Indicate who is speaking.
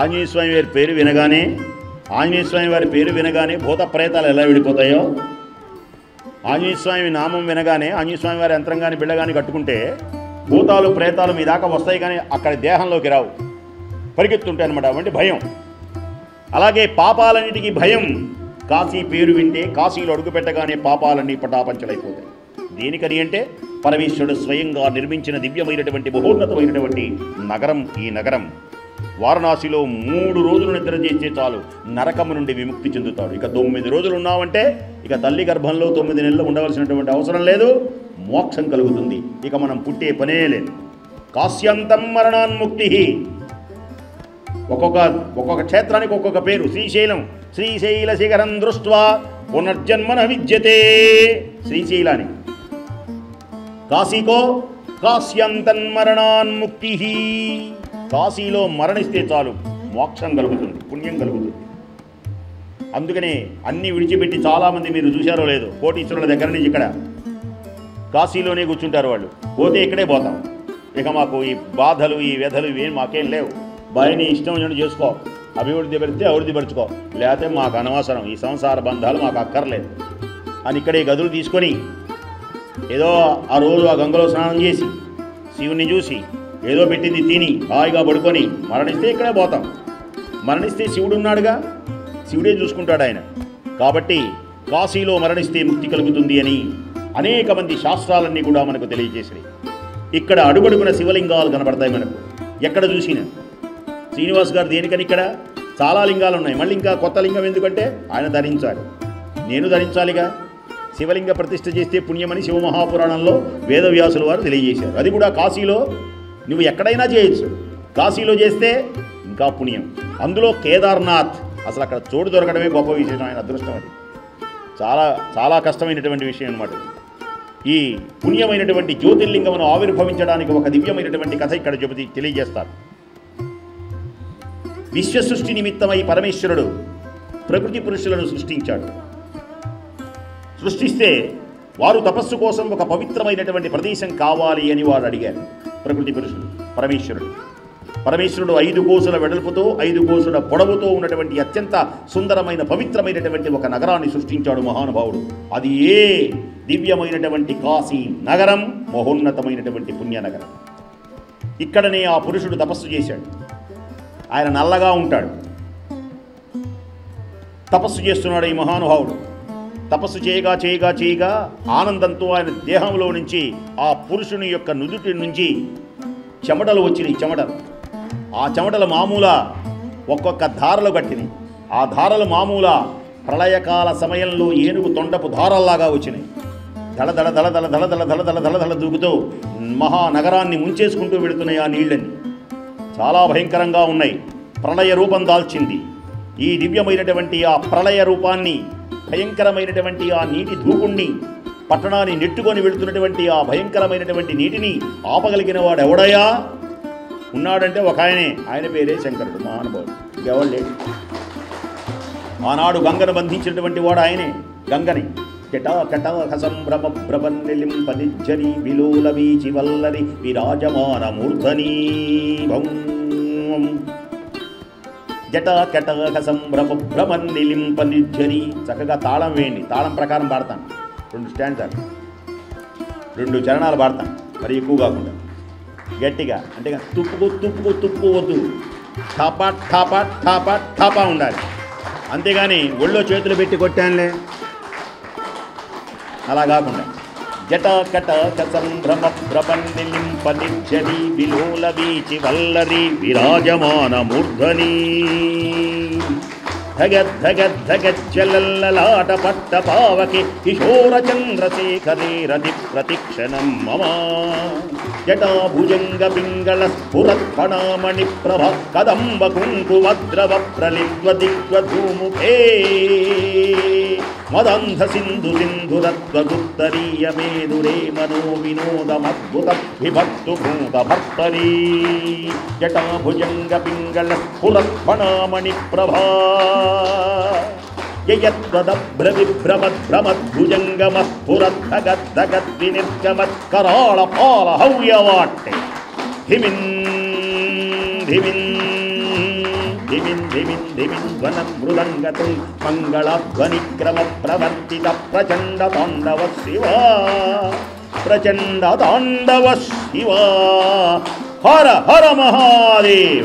Speaker 1: ఆంజనేయ స్వామి వారి పేరు వినగానే భూత ప్రేతాలు ఎలా విడిపోతాయో, ఆంజనేయ స్వామి నామం వినగానే ఆంజనేయ స్వామి వారి యంత్రంగాని బిళ్ళగాని కట్టుకుంటే భూతాలు ప్రేతాలు మీ దాకా వస్తాయి, కానీ అక్కడ దేహంలోకి రావు, పరిగెత్తుంటాయి అనమాట. అవంటే భయం. అలాగే పాపాలన్నిటికీ భయం. కాశీ పేరు వింటే, కాశీలో అడుగు పెట్టగానే పాపాలన్నీ పటాపంచలైపోతాయి. దేనికని అంటే పరమేశ్వరుడు స్వయంగా నిర్మించిన దివ్యమైనటువంటి మహోన్నతమైనటువంటి నగరం ఈ నగరం. వారణాసిలో 3 రోజులు నిద్ర చేస్తే చాలు నరకము నుండి విముక్తి చెందుతాడు. ఇక 9 రోజులు ఉన్నామంటే ఇక తల్లి గర్భంలో 9 నెలలు ఉండవలసినటువంటి అవసరం లేదు, మోక్షం కలుగుతుంది. ఇక మనం పుట్టే పనే లేదు. కాశ్యంతం మరణాన్ముక్తి. ఒక్కొక్క క్షేత్రానికి ఒక్కొక్క పేరు. శ్రీశైల శిఖరం దృష్ట్వా పునర్జన్మన విద్యతే. శ్రీశైలానికి. కాశీకో కాశ్యంతన్మరణాన్ముక్తి. కాశీలో మరణిస్తే చాలు మోక్షం కలుగుతుంది, పుణ్యం కలుగుతుంది. అందుకనే అన్నీ విడిచిపెట్టి చాలామంది మీరు చూశారో లేదో, కోటీశ్వరుల దగ్గర నుంచి ఇక్కడ కాశీలోనే కూర్చుంటారు వాళ్ళు. పోతే ఇక్కడే పోతాం. ఇక మాకు ఈ బాధలు ఈ వ్యధలు ఇవేం మాకేం లేవు, బాయిని ఇష్టం వచ్చినట్టు చేసుకో, అభివృద్ధి పెడితే అభివృద్ధి పరుచుకో, లేకపోతే మాకు అనవసరం, ఈ సంసార బంధాలు మాకు అక్కర్లేదు అని ఇక్కడే గదులు తీసుకొని ఏదో ఆ రోజు ఆ గంగలో స్నానం చేసి శివుని చూసి ఏదో పెట్టింది తిని హాయిగా పడుకొని మరణిస్తే ఇక్కడే పోతాం. మరణిస్తే శివుడు ఉన్నాడుగా, శివుడే చూసుకుంటాడు ఆయన. కాబట్టి కాశీలో మరణిస్తే ముక్తి కలుగుతుంది అని అనేక మంది శాస్త్రాలన్నీ కూడా మనకు తెలియజేసినాయి. ఇక్కడ అడుగడుగున శివలింగాలు కనబడతాయి మనకు ఎక్కడ చూసినా. శ్రీనివాస్ గారు దేనికని ఇక్కడ చాలా లింగాలు ఉన్నాయి. మళ్ళీ ఇంకా కొత్త లింగం ఎందుకంటే ఆయన ధరించాలి, నేను ధరించాలిగా. శివలింగ ప్రతిష్ఠ చేస్తే పుణ్యమని శివమహాపురాణంలో వేదవ్యాసుల వారు తెలియజేశారు. అది కూడా కాశీలో నువ్వు ఎక్కడైనా చేయొచ్చు, కాశీలో చేస్తే ఇంకా పుణ్యం. అందులో కేదార్నాథ్ అసలు అక్కడ చోటు దొరకడమే గొప్ప విశేషం, ఆయన అదృష్టం. అది చాలా చాలా కష్టమైనటువంటి విషయం అన్నమాట. ఈ పుణ్యమైనటువంటి జ్యోతిర్లింగమును ఆవిర్భవించడానికి ఒక దివ్యమైనటువంటి కథ ఇక్కడ తెలియజేస్తారు. విశ్వసృష్టి నిమిత్తమై పరమేశ్వరుడు ప్రకృతి పురుషులను సృష్టించాడు. సృష్టిస్తే వారు తపస్సు కోసం ఒక పవిత్రమైనటువంటి ప్రదేశం కావాలి అని వారు అడిగారు. ప్రకృతి పురుషులు పరమేశ్వరుడు 5 కోసుల వెడల్పుతో 5 కోసుల పొడవుతో ఉన్నటువంటి అత్యంత సుందరమైన పవిత్రమైనటువంటి ఒక నగరాన్ని సృష్టించాడు మహానుభావుడు. అది ఏ దివ్యమైనటువంటి కాశీ నగరం, మహోన్నతమైనటువంటి పుణ్యనగరం. ఇక్కడనే ఆ పురుషుడు తపస్సు చేశాడు. ఆయన నల్లగా ఉంటాడు, తపస్సు చేస్తున్నాడు ఈ మహానుభావుడు. తపస్సు చేయగా ఆనందంతో ఆయన దేహంలో నుంచి ఆ పురుషుని యొక్క నుదుటి నుంచి చెమటలు వచ్చినాయి. ఆ చెమటలు మామూలా ఒక్కొక్క ధారలు కట్టినాయి. ఆ ధారలు మామూలా ప్రళయకాల సమయంలో ఏనుగు తొండపు ధారల్లాగా వచ్చినాయి. దళదళ దళదళ దళదళ దళదళ దళదళ దూకుతూ మహానగరాన్ని ముంచేసుకుంటూ వెళుతున్నాయి ఆ నీళ్ళని. చాలా భయంకరంగా ఉన్నాయి. ప్రళయ రూపం దాల్చింది. ఈ దివ్యమైనటువంటి ఆ ప్రళయ రూపాన్ని, భయంకరమైనటువంటి ఆ నీటి దూకుణ్ణి, పట్టణాన్ని నెట్టుకొని వెళుతున్నటువంటి ఆ భయంకరమైనటువంటి నీటిని ఆపగలిగిన వాడు ఎవడయా ఉన్నాడంటే ఒక ఆయనే. ఆయన పేరే శంకరుడు మహానుభావుడు. ఎవరు లేడు. ఆనాడు గంగను బంధించినటువంటి వాడు ఆయనే. గంగని జటాకటాకసంభ్రమ భ్రమన్నిలింపనిజ్జని విలోల వీచి వల్లరి విరాజమాన మూర్ధనీ జటాకటాకసంభ్రమ భ్రమన్నిలింపనిజ్జని. చక్కగా తాళం వేయండి, తాళం ప్రకారం పాడతాను. 2 స్టాండ్స్, 2 చరణాలు పాడతాను, మరి ఎక్కువ కాకుండా గట్టిగా. అంటే తుప్పు వద్దు, ఠాపా ఠాపా ఠాపా ఠాపా ఉండాలి. అంతేగాని ఒళ్ళో చేతులు పెట్టి కొట్టానులే అలా కాకుండా జటాకటాకసంభ్రమ భ్రమన్నిలింపనిజ్జని విలోల వీచి వల్లరి విరాజమాన మూర్ధనీ ధగద్ధగద్ధగజ్జలల్లలాట పట్ట పావకి కిశోర చంద్రశేఖరే రతి ప్రతిక్షణం మమ జటాభుజంగ పింగళ స్ఫురత్ఫణామణి ప్రభ కదంబ కుంకుమద్రవ ప్రలిద్వదిగ్వధూముఖే మదంధ సింధు సింధురత్వగుత్తరీయ మేదురే మనో వినోదమద్భుత విభక్తు భూత భర్తరీ జటాభుజంగ పింగళ స్ఫురత్ఫణామణి ప్రభా యయత్వదభ్రవిభ్రమద్భ్రమద్భుజంగమః పురద్ధగద్ధగద్వినిర్గమత్కరాళపాల హవ్యవాట్టే ధిమిన్ ధిమిన్ ధిమిన్ ధిమిన్ ధిమిన్ ధ్వనం మృదంగతే మంగళధ్వనిక్రమ ప్రవర్తిత ప్రచండ తాండవ శివ ప్రచండ తాండవ శివ హర హర మహాదేవ.